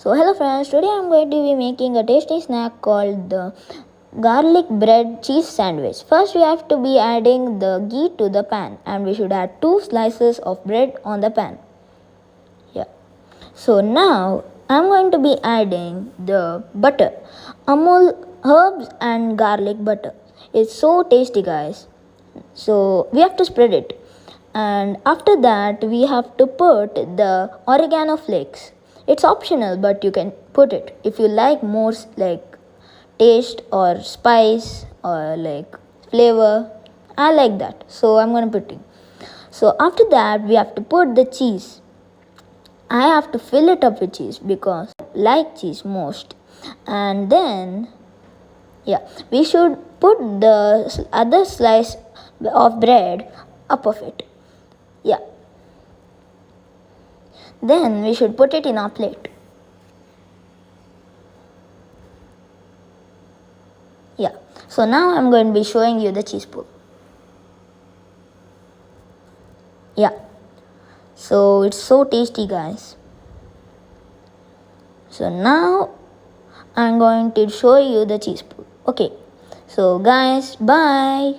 So hello friends, today I'm going to be making a tasty snack called the garlic bread cheese sandwich. First we have to be adding the ghee to the pan, and we should add 2 slices of bread on the pan. Yeah. So now I'm going to be adding the butter. Amul herbs and garlic butter. It's so tasty, guys. So we have to spread it. And after that we have to put the oregano flakes. It's optional, but you can put it if you like more like taste or spice or like flavor. I like that, so I'm gonna put it. So after that we have to put the cheese. I have to fill it up with cheese because I like cheese most. And then we should put the other slice of bread up of it. Yeah. Then we should put it in our plate. Yeah. So now I'm going to be showing you the cheese pull. Yeah. So it's so tasty, guys. So now I'm going to show you the cheese pull. Okay. So guys, bye.